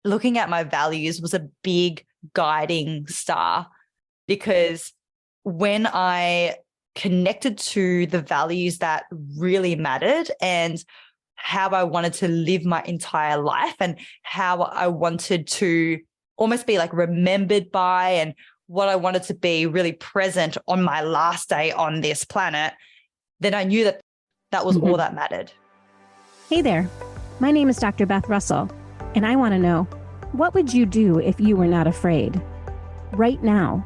looking at my values was a big guiding star, because when I connected to the values that really mattered and how I wanted to live my entire life and how I wanted to almost be like remembered by, and what I wanted to be really present on my last day on this planet, then I knew that that was all that mattered. Hey there, my name is Dr. Beth Russell, and I want to know, what would you do if you were not afraid? Right now,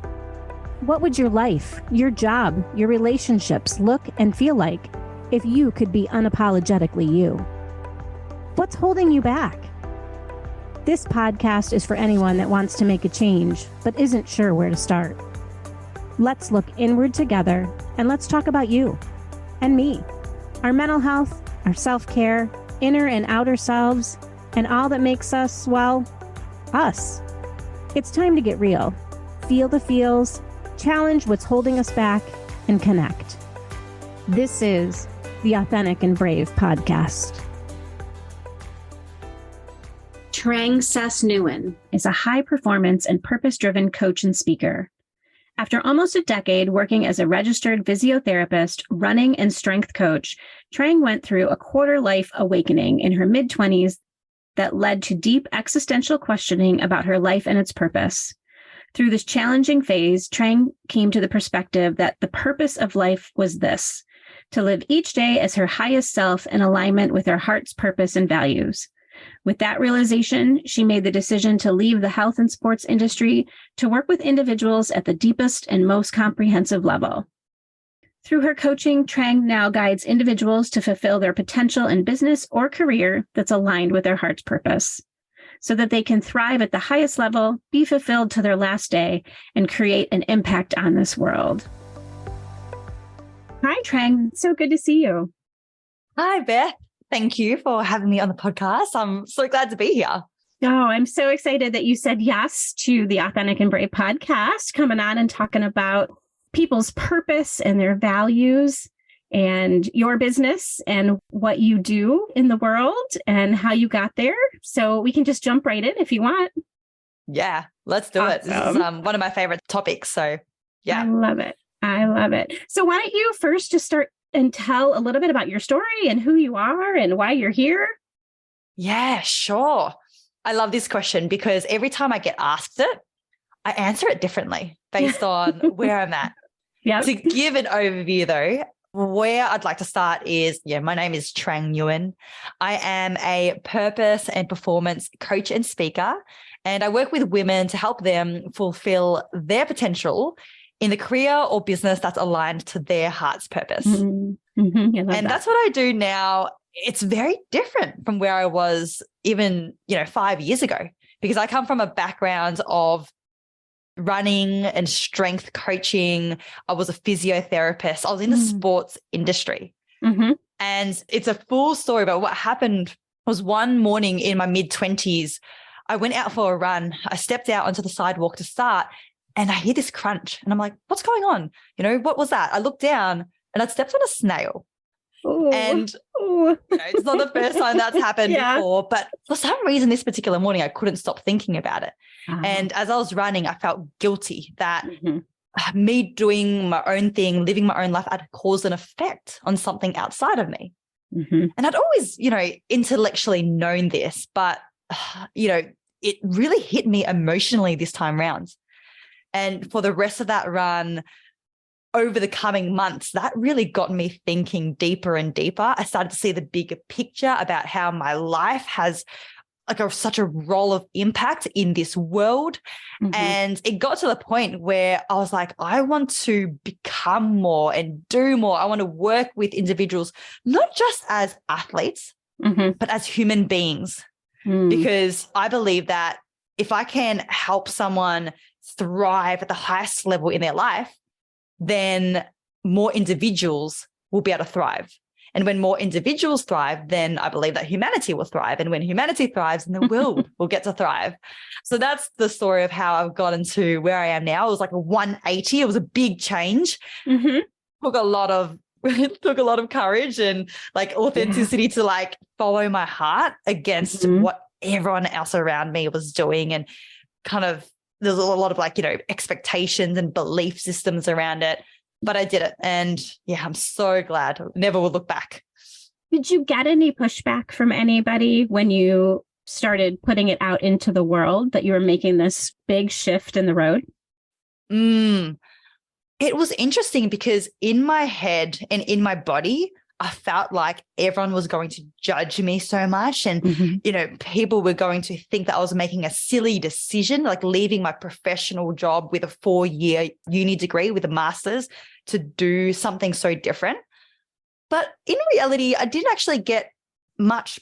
what would your life, your job, your relationships look and feel like if you could be unapologetically you? What's holding you back? This podcast is for anyone that wants to make a change but isn't sure where to start. Let's look inward together and let's talk about you and me, our mental health, our self-care, inner and outer selves, and all that makes us, well, us. It's time to get real, feel the feels, challenge what's holding us back, and connect. This is the Authentic and Brave podcast. Trang Sas Nguyen is a high-performance and purpose-driven coach and speaker. After almost a decade working as a registered physiotherapist, running, and strength coach, Trang went through a quarter-life awakening in her mid-20s that led to deep existential questioning about her life and its purpose. Through this challenging phase, Trang came to the perspective that the purpose of life was this: to live each day as her highest self in alignment with her heart's purpose and values. With that realization, she made the decision to leave the health and sports industry to work with individuals at the deepest and most comprehensive level. Through her coaching, Trang now guides individuals to fulfill their potential in business or career that's aligned with their heart's purpose, so that they can thrive at the highest level, be fulfilled to their last day, and create an impact on this world. Hi, Trang. So good to see you. Hi, Beth. Thank you for having me on the podcast. I'm so glad to be here. Oh, I'm so excited that you said yes to the Authentic and Brave podcast, coming on and talking about people's purpose and their values and your business and what you do in the world and how you got there. So we can just jump right in if you want. Yeah, let's do it. This is one of my favorite topics. So yeah. I love it. I love it. So why don't you first just start and tell a little bit about your story and who you are and why you're here? Yeah, sure. I love this question because every time I get asked it, I answer it differently based on where I'm at. Yep. To give an overview though, where I'd like to start is, my name is Trang Nguyen. I am a purpose and performance coach and speaker, and I work with women to help them fulfill their potential in the career or business that's aligned to their heart's purpose. That's what I do now. It's very different from where I was even, 5 years ago, because I come from a background of running and strength coaching. I was a physiotherapist. I was in the sports industry. And it's a full story, but what happened was one morning in my mid-20s, I went out for a run. I stepped out onto the sidewalk to start, and I hear this crunch, and I'm like, what's going on? What was that? I looked down and I'd stepped on a snail. Ooh. And it's not the first time that's happened before, but for some reason this particular morning I couldn't stop thinking about it. And as I was running, I felt guilty that me doing my own thing, living my own life, had caused an effect on something outside of me. And I'd always, intellectually known this, but, it really hit me emotionally this time round. And for the rest of that run, over the coming months, that really got me thinking deeper and deeper. I started to see the bigger picture about how my life has such a role of impact in this world. And it got to the point where I was like, I want to become more and do more. I want to work with individuals, not just as athletes, but as human beings, because I believe that if I can help someone thrive at the highest level in their life, then more individuals will be able to thrive. And when more individuals thrive, then I believe that humanity will thrive. And when humanity thrives, then the world will get to thrive. So that's the story of how I've gotten to where I am now. It was like a 180. It was a big change. Took a lot of courage and authenticity to follow my heart against what everyone else around me was doing, and kind of there's a lot of like, expectations and belief systems around it. But I did it. And yeah, I'm so glad. Never will look back. Did you get any pushback from anybody when you started putting it out into the world that you were making this big shift in the road? It was interesting because in my head and in my body, I felt like everyone was going to judge me so much. And, people were going to think that I was making a silly decision, like leaving my professional job with a 4-year uni degree with a master's to do something so different. But in reality, I didn't actually get much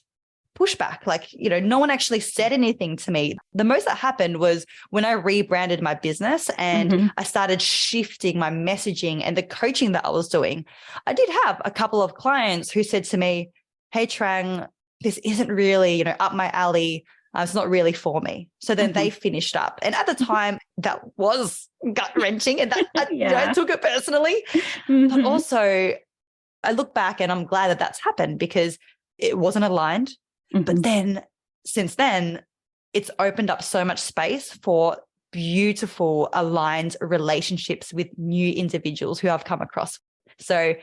pushback. Like, no one actually said anything to me. The most that happened was when I rebranded my business and I started shifting my messaging and the coaching that I was doing. I did have a couple of clients who said to me, "Hey, Trang, this isn't really, up my alley. It's not really for me." So then they finished up. And at the time, that was gut-wrenching, and that I took it personally. But also, I look back and I'm glad that that's happened because it wasn't aligned. But then since then, it's opened up so much space for beautiful, aligned relationships with new individuals who I've come across. So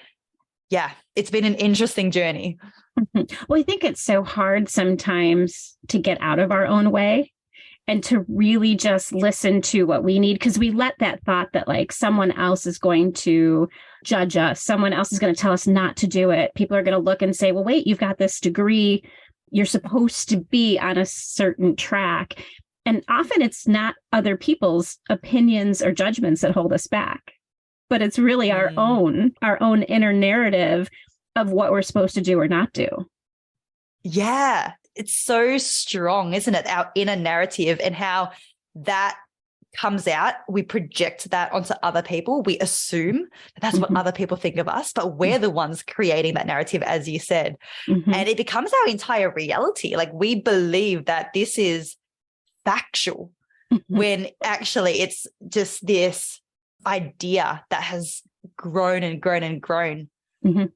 yeah, it's been an interesting journey. Well, I think it's so hard sometimes to get out of our own way and to really just listen to what we need, because we let that thought that like someone else is going to judge us, someone else is going to tell us not to do it. People are going to look and say, well, wait, you've got this degree. You're supposed to be on a certain track. And often it's not other people's opinions or judgments that hold us back, but it's really our own inner narrative of what we're supposed to do or not do. Yeah, it's so strong, isn't it? Our inner narrative and how that comes out. We project that onto other people. We assume that's what other people think of us, but we're the ones creating that narrative, as you said. And it becomes our entire reality. Like we believe that this is factual when actually it's just this idea that has grown and grown and grown.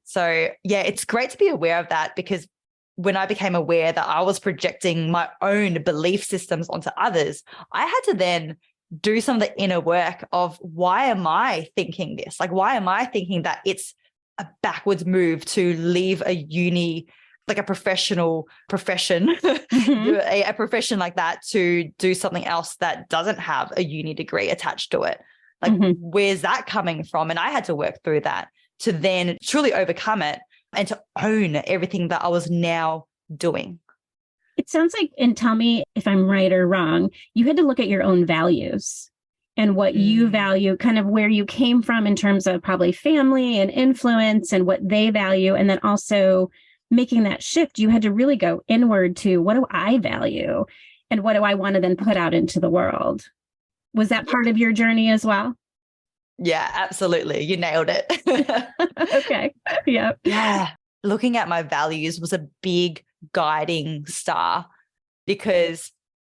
So yeah, it's great to be aware of that, because when I became aware that I was projecting my own belief systems onto others, I had to then do some of the inner work of why am I thinking this? Like, why am I thinking that it's a backwards move to leave a uni, like a professional profession, a profession like that, to do something else that doesn't have a uni degree attached to it? Like, where's that coming from? And I had to work through that to then truly overcome it and to own everything that I was now doing. It sounds like, and tell me if I'm right or wrong, you had to look at your own values and what you value, kind of where you came from in terms of probably family and influence and what they value. And then also making that shift, you had to really go inward to what do I value and what do I want to then put out into the world? Was that part of your journey as well? Yeah, absolutely. You nailed it. Okay. Yep. Yeah. Looking at my values was a big guiding star, because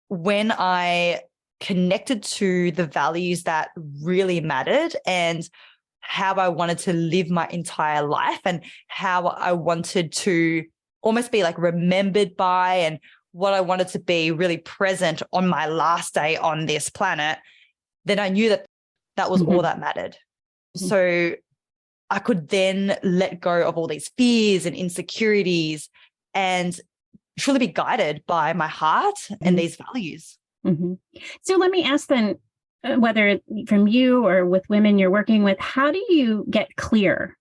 when I connected to the values that really mattered and how I wanted to live my entire life and how I wanted to almost be like remembered by, and what I wanted to be really present on my last day on this planet, then I knew that that was all that mattered. So I could then let go of all these fears and insecurities and truly be guided by my heart and these values. So let me ask then, whether from you or with women you're working with, how do you get clear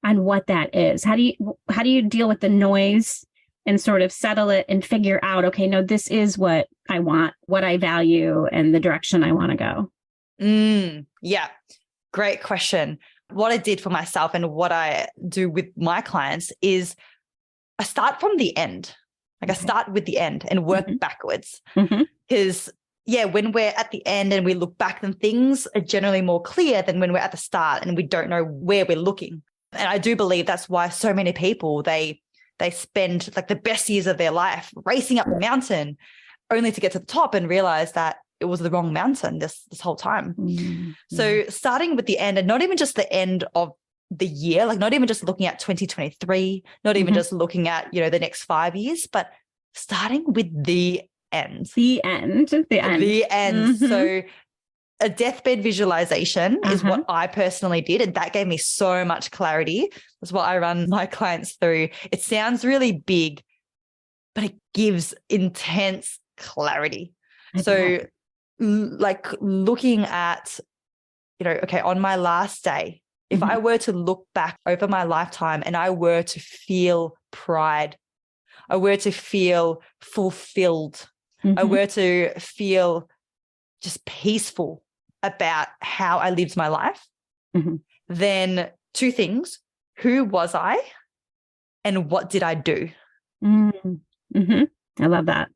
on what that is? How do you deal with the noise and sort of settle it and figure out, okay, no, this is what I want, what I value, and the direction I want to go? Yeah, great question. What I did for myself and what I do with my clients is I start from the end. Like I start with the end and work backwards. Because when we're at the end and we look back, then things are generally more clear than when we're at the start and we don't know where we're looking. And I do believe that's why so many people, they spend like the best years of their life racing up the mountain only to get to the top and realize that it was the wrong mountain this whole time. So starting with the end, and not even just the end of the year, like not even just looking at 2023, not even just looking at, the next 5 years, but starting with the end. The end. So a deathbed visualization is what I personally did. And that gave me so much clarity. That's what I run my clients through. It sounds really big, but it gives intense clarity. So like looking at, okay, on my last day, if I were to look back over my lifetime and I were to feel pride, I were to feel fulfilled, I were to feel just peaceful about how I lived my life, then two things: who was I and what did I do? I love that.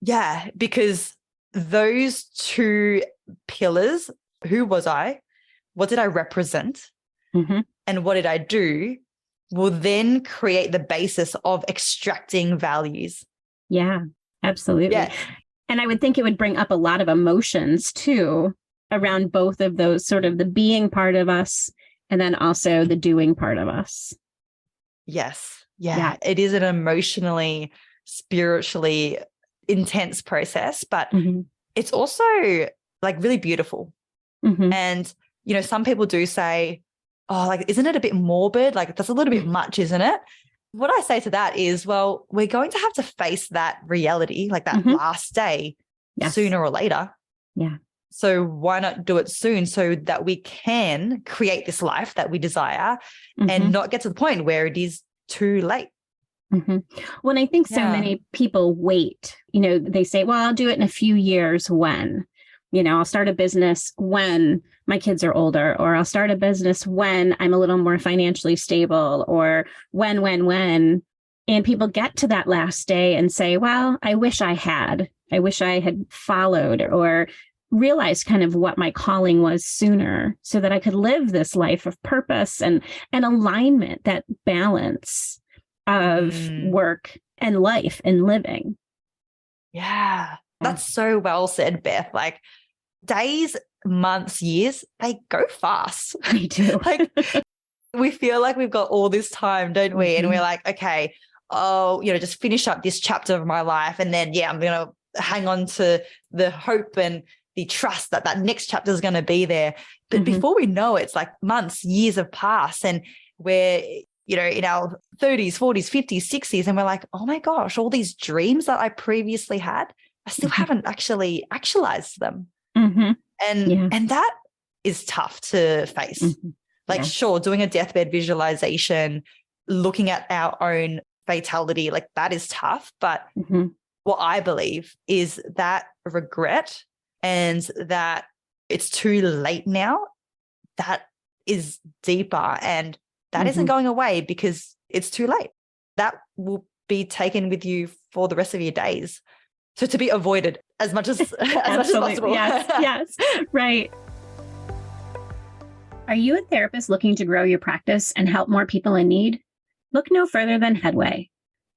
Yeah, because those two pillars, who was I, what did I represent, and what did I do, will then create the basis of extracting values. Yeah, absolutely. Yeah. And I would think it would bring up a lot of emotions too around both of those, sort of the being part of us and then also the doing part of us. Yes. Yeah. It is an emotionally, spiritually intense process, but it's also like really beautiful. And, some people do say, oh, like, isn't it a bit morbid? Like, that's a little bit much, isn't it? What I say to that is, well, we're going to have to face that reality, like that last day, sooner or later. Yeah. So why not do it soon so that we can create this life that we desire and not get to the point where it is too late? Well, I think so many people wait, they say, well, I'll do it in a few years when, I'll start a business when my kids are older, or I'll start a business when I'm a little more financially stable, or when, and people get to that last day and say, well, I wish I had followed or realized kind of what my calling was sooner so that I could live this life of purpose and alignment, that balance of work and life and living. Yeah, that's so well said, Beth. Like, days, months, years, they go fast. They do. Like, we feel like we've got all this time, don't we? And we're like, okay, just finish up this chapter of my life. And then, I'm going to hang on to the hope and the trust that that next chapter is going to be there. But before we know it, it's like months, years have passed, and we're, in our 30s, 40s, 50s, 60s, and we're like, oh my gosh, all these dreams that I previously had, I still haven't actually actualized them. And that is tough to face. Like, sure, doing a deathbed visualization, looking at our own fatality, like that is tough. But what I believe is that regret and that it's too late now, that is deeper, and that isn't going away because it's too late. That will be taken with you for the rest of your days. So to be avoided as much as possible. Yes, right. Are you a therapist looking to grow your practice and help more people in need? Look no further than Headway.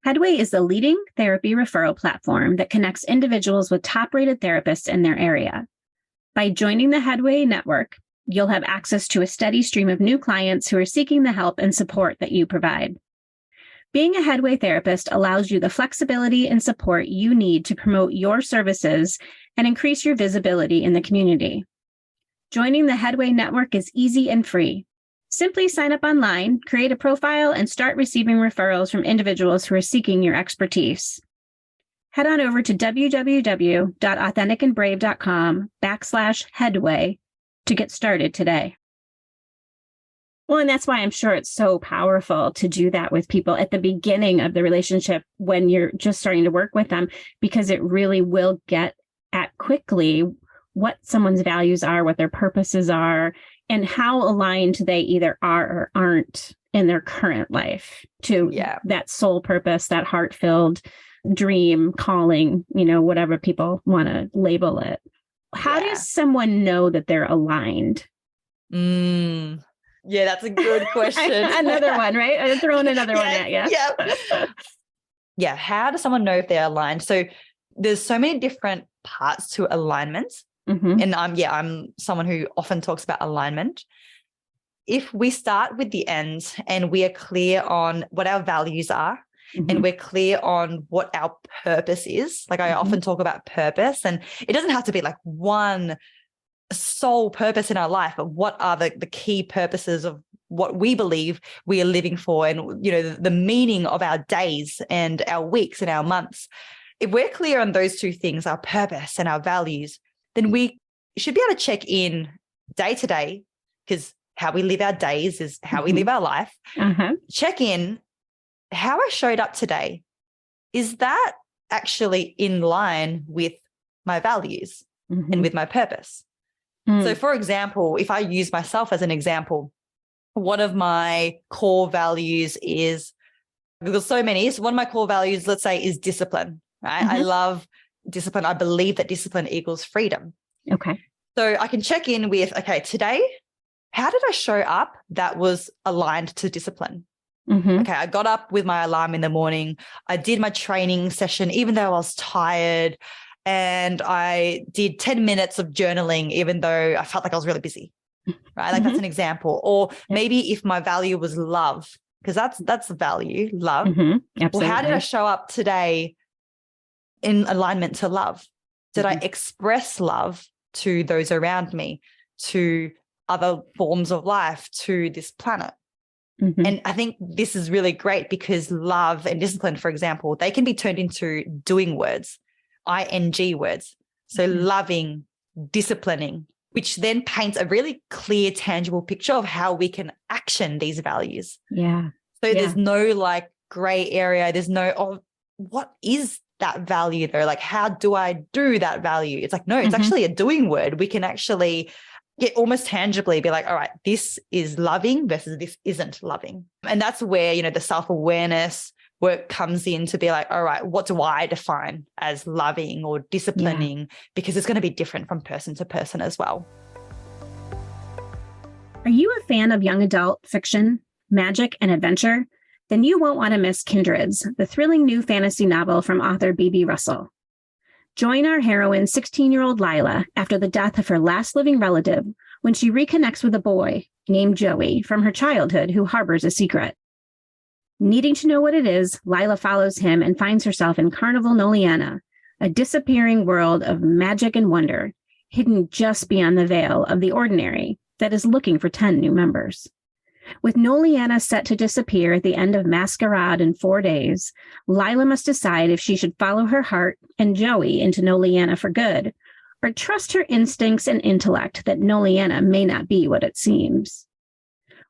Headway is the leading therapy referral platform that connects individuals with top-rated therapists in their area. By joining the Headway network, you'll have access to a steady stream of new clients who are seeking the help and support that you provide. Being a Headway therapist allows you the flexibility and support you need to promote your services and increase your visibility in the community. Joining the Headway network is easy and free. Simply sign up online, create a profile, and start receiving referrals from individuals who are seeking your expertise. Head on over to www.authenticandbrave.com/Headway to get started today. Well, and that's why I'm sure it's so powerful to do that with people at the beginning of the relationship when you're just starting to work with them, because it really will get at quickly what someone's values are, what their purposes are, and how aligned they either are or aren't in their current life to that soul purpose, that heart-filled dream, calling, whatever people want to label it. How does someone know that they're aligned? Yeah, that's a good question. Another one, right? I'm throwing another one at you. Yeah. How does someone know if they're aligned? So there's so many different parts to alignment. And I'm someone who often talks about alignment. If we start with the end and we are clear on what our values are and we're clear on what our purpose is. Like I often talk about purpose, and it doesn't have to be like one sole purpose in our life, but what are the key purposes of what we believe we are living for, and, you know, the meaning of our days and our weeks and our months. If we're clear on those two things, our purpose and our values, then we should be able to check in day to day, because how we live our days is how we live our life. Check in how I showed up today. Is that actually in line with my values and with my purpose? So, for example, if I use myself as an example, one of my core values is, because so many, so one of my core values, let's say, is discipline, right? I love discipline. I believe that discipline equals freedom. Okay. So I can check in with, okay, today, how did I show up that was aligned to discipline? Okay, I got up with my alarm in the morning. I did my training session, even though I was tired. And I did 10 minutes of journaling, even though I felt like I was really busy, right? Like that's an example. Or maybe if my value was love, because that's the value, love. Absolutely. Well, how did I show up today in alignment to love? Did I express love to those around me, to other forms of life, to this planet? And I think this is really great because love and discipline, for example, they can be turned into doing words, ING words. So loving, disciplining, which then paints a really clear, tangible picture of how we can action these values. So there's no like gray area. There's no, oh, what is that value though? Like, how do I do that value? It's like, no, it's actually a doing word. We can actually almost tangibly be like, all right, this is loving versus this isn't loving. And that's where, you know, the self-awareness work comes in to be like, all right, what do I define as loving or disciplining? Because it's going to be different from person to person as well. Are you a fan of young adult fiction, magic, and adventure? Then you won't want to miss Kindreds, the thrilling new fantasy novel from author B.B. Russell. Join our heroine, 16-year-old Lila, after the death of her last living relative, when she reconnects with a boy named Joey from her childhood who harbors a secret. Needing to know what it is, Lila follows him and finds herself in Carnival Noliana, a disappearing world of magic and wonder, hidden just beyond the veil of the ordinary that is looking for 10 new members. With Noliana set to disappear at the end of Masquerade in 4 days, Lila must decide if she should follow her heart and Joey into Noliana for good, or trust her instincts and intellect that Noliana may not be what it seems.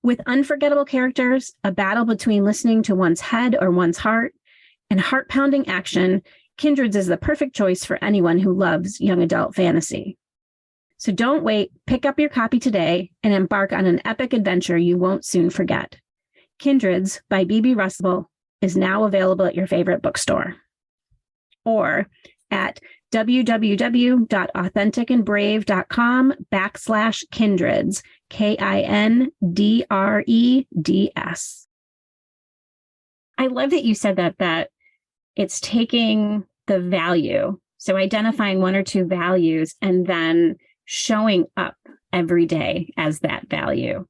With unforgettable characters, a battle between listening to one's head or one's heart, and heart-pounding action, Kindreds is the perfect choice for anyone who loves young adult fantasy. So don't wait, pick up your copy today and embark on an epic adventure you won't soon forget. Kindreds by B.B. Russell is now available at your favorite bookstore. Or at www.authenticandbrave.com/kindreds, KINDREDS. I love that you said that it's taking the value. So identifying one or two values and then showing up every day as that value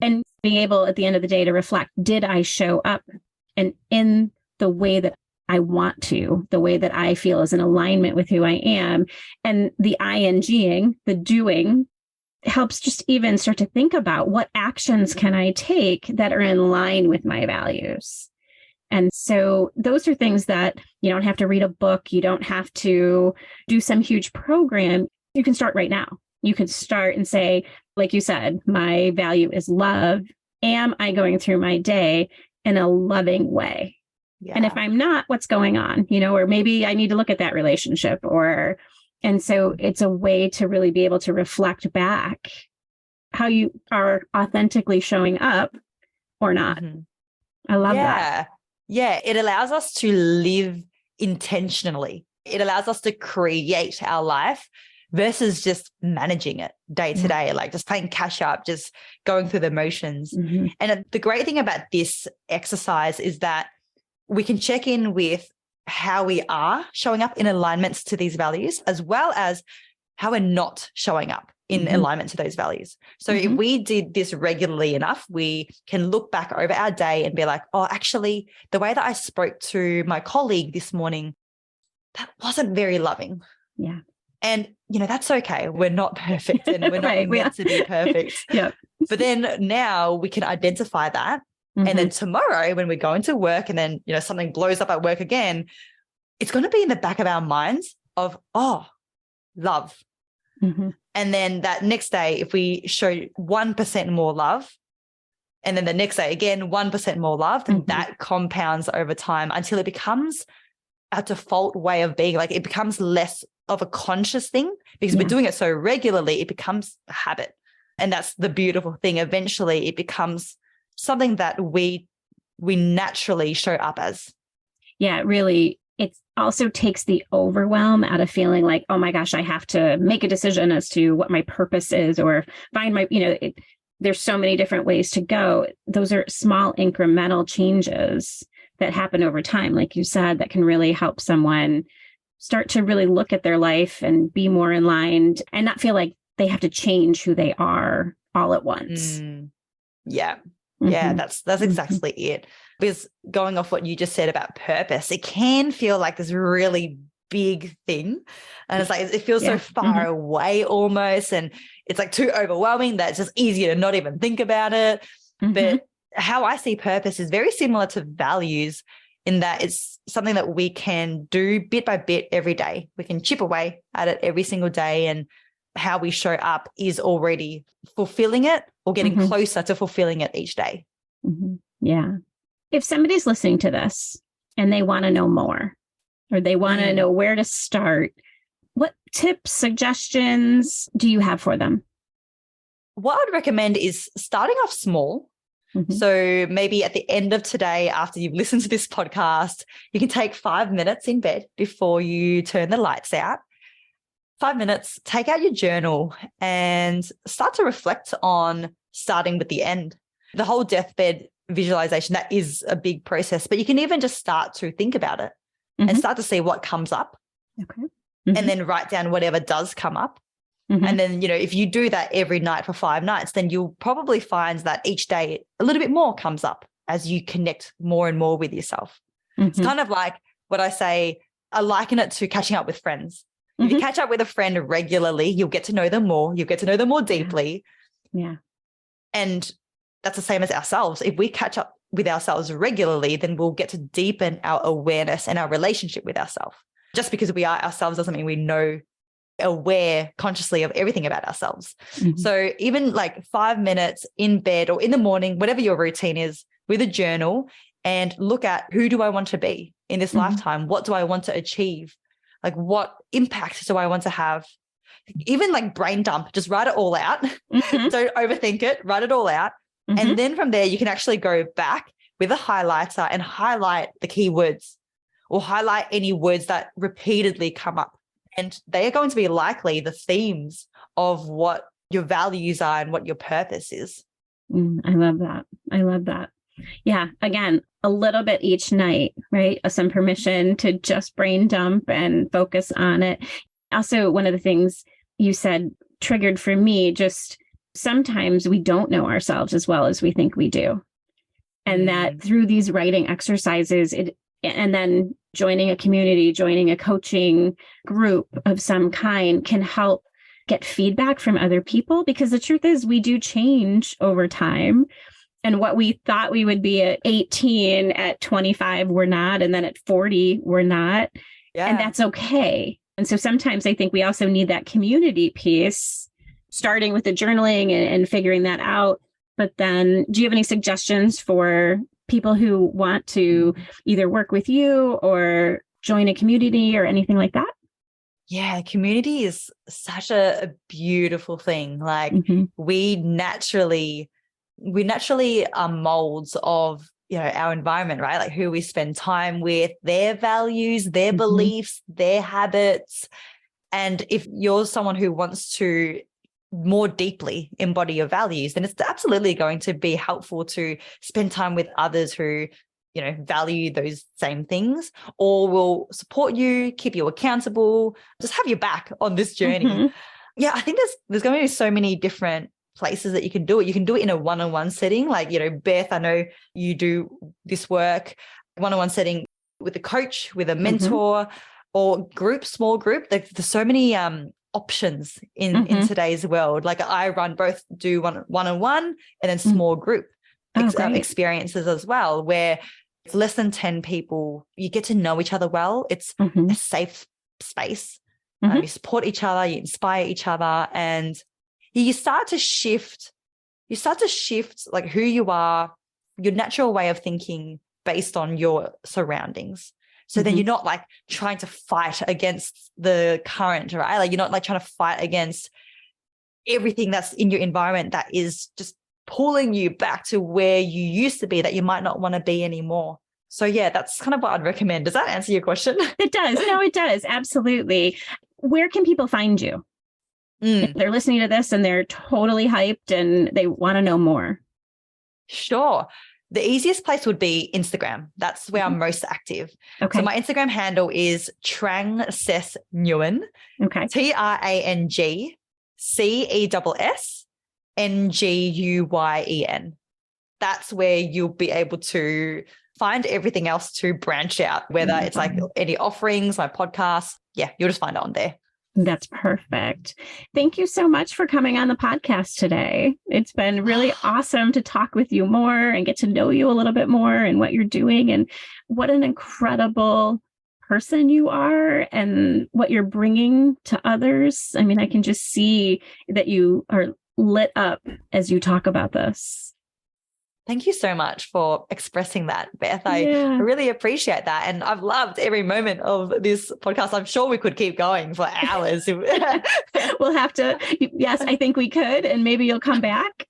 and being able at the end of the day to reflect, did I show up and in the way that I want to, the way that I feel is in alignment with who I am? And the INGing, the doing, helps just even start to think about what actions can I take that are in line with my values. And so those are things that you don't have to read a book. You don't have to do some huge program. You can start right now. You can start and say, like you said, my value is love. Am I going through my day in a loving way? And if I'm not, what's going on? You know, or maybe I need to look at that relationship and so it's a way to really be able to reflect back how you are authentically showing up or not. I love that. Yeah, it allows us to live intentionally. It allows us to create our life versus just managing it day to day, like just playing catch up, just going through the motions. And the great thing about this exercise is that we can check in with how we are showing up in alignments to these values, as well as how we're not showing up in alignment to those values. So if we did this regularly enough, we can look back over our day and be like, oh, actually, the way that I spoke to my colleague this morning, that wasn't very loving. Yeah. And, that's okay. We're not perfect and we're not meant to be perfect. Yeah. But then now we can identify that. And then tomorrow when we go into work and then, something blows up at work again, it's going to be in the back of our minds of, oh, love. And then that next day, if we show 1% more love, and then the next day again, 1% more love, then that compounds over time until it becomes our default way of being. Like it becomes less of a conscious thing because we're doing it so regularly, it becomes a habit. And that's the beautiful thing. Eventually it becomes something that we naturally show up as. Yeah, really. It also takes the overwhelm out of feeling like, oh my gosh, I have to make a decision as to what my purpose is or find my, there's so many different ways to go. Those are small incremental changes that happen over time, like you said, that can really help someone start to really look at their life and be more aligned and not feel like they have to change who they are all at once. Yeah. Yeah, that's exactly it. Because going off what you just said about purpose, it can feel like this really big thing. And it's like, it feels so far away almost. And it's like too overwhelming that it's just easier to not even think about it. But how I see purpose is very similar to values in that it's something that we can do bit by bit every day. We can chip away at it every single day. And how we show up is already fulfilling it or getting closer to fulfilling it each day. Yeah. If somebody's listening to this and they want to know more or they want to know where to start, what tips, suggestions do you have for them? What I'd recommend is starting off small. So maybe at the end of today, after you've listened to this podcast, you can take 5 minutes in bed before you turn the lights out. 5 minutes, take out your journal and start to reflect on starting with the end. The whole deathbed visualization, that is a big process, but you can even just start to think about it and start to see what comes up. Okay. And then write down whatever does come up. And then, if you do that every night for 5 nights, then you'll probably find that each day a little bit more comes up as you connect more and more with yourself. It's kind of like what I say, I liken it to catching up with friends. If you catch up with a friend regularly, you'll get to know them more. You'll get to know them more deeply. Yeah. And that's the same as ourselves. If we catch up with ourselves regularly, then we'll get to deepen our awareness and our relationship with ourselves. Just because we are ourselves doesn't mean we know aware consciously of everything about ourselves. So even like 5 minutes in bed or in the morning, whatever your routine is, with a journal and look at who do I want to be in this lifetime? What do I want to achieve? Like what impact do I want to have? Even like brain dump, just write it all out. Don't overthink it, write it all out. And then from there, you can actually go back with a highlighter and highlight the key words or highlight any words that repeatedly come up. And they are going to be likely the themes of what your values are and what your purpose is. I love that. I love that. Yeah. Again, a little bit each night, right? Some permission to just brain dump and focus on it. Also, one of the things you said triggered for me, just sometimes we don't know ourselves as well as we think we do. And that through these writing exercises, and then joining a community, joining a coaching group of some kind can help get feedback from other people, because the truth is we do change over time. And what we thought we would be at 18, at 25, we're not. And then at 40, we're not. Yeah. And that's okay. And so sometimes I think we also need that community piece, starting with the journaling and figuring that out. But then do you have any suggestions for people who want to either work with you or join a community or anything like that? Yeah, community is such a beautiful thing. Like we naturally are molds of, our environment, right? Like who we spend time with, their values, their beliefs, their habits. And if you're someone who wants to more deeply embody your values, then it's absolutely going to be helpful to spend time with others who, value those same things or will support you, keep you accountable, just have your back on this journey. Yeah, I think there's going to be so many different places that you can do it. You can do it in a one-on-one setting. Like, Beth, I know you do this work, one-on-one setting with a coach, with a mentor, or small group. There's so many options in today's world. Like I do one-on-one and then small group experiences as well, where it's less than 10 people. You get to know each other well. It's a safe space. You support each other, you inspire each other, and you start to shift like who you are, your natural way of thinking based on your surroundings. So then you're not like trying to fight against the current, right? Like you're not like trying to fight against everything that's in your environment that is just pulling you back to where you used to be that you might not want to be anymore. So yeah, that's kind of what I'd recommend. Does that answer your question? It does. No, it does. Absolutely. Where can people find you? If they're listening to this and they're totally hyped and they want to know more. Sure. The easiest place would be Instagram. That's where I'm most active. Okay. So my Instagram handle is Trang Ses Nguyen. Okay. TrangSessNguyen. That's where you'll be able to find everything else to branch out, whether it's like any offerings, my podcast. Yeah, you'll just find it on there. That's perfect. Thank you so much for coming on the podcast today. It's been really awesome to talk with you more and get to know you a little bit more and what you're doing and what an incredible person you are and what you're bringing to others. I mean, I can just see that you are lit up as you talk about this. Thank you so much for expressing that, Beth. I really appreciate that. And I've loved every moment of this podcast. I'm sure we could keep going for hours. We'll have to. Yes, I think we could. And maybe you'll come back.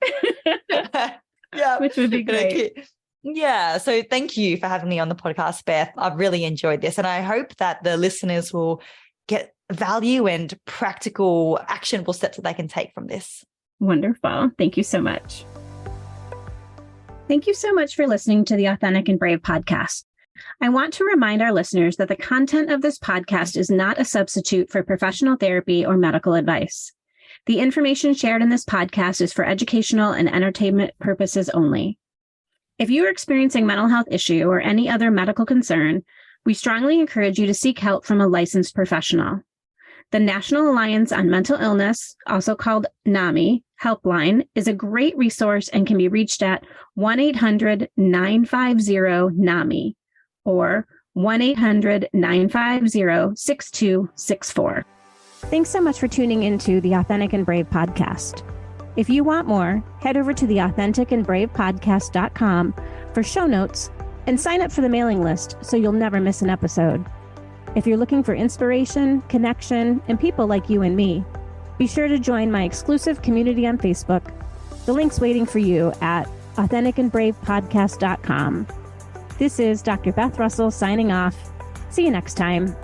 Yeah. Which would be great. Yeah. So thank you for having me on the podcast, Beth. I've really enjoyed this. And I hope that the listeners will get value and practical, actionable steps that they can take from this. Wonderful. Thank you so much. Thank you so much for listening to the Authentic and Brave podcast. I want to remind our listeners that the content of this podcast is not a substitute for professional therapy or medical advice. The information shared in this podcast is for educational and entertainment purposes only. If you are experiencing a mental health issue or any other medical concern, we strongly encourage you to seek help from a licensed professional. The National Alliance on Mental Illness, also called NAMI, helpline is a great resource and can be reached at 1-800-950-NAMI or 1-800-950-6264. Thanks so much for tuning into the Authentic and Brave podcast. If you want more, head over to theauthenticandbravepodcast.com for show notes and sign up for the mailing list so you'll never miss an episode. If you're looking for inspiration, connection, and people like you and me, be sure to join my exclusive community on Facebook. The link's waiting for you at authenticandbravepodcast.com. This is Dr. Beth Russell signing off. See you next time.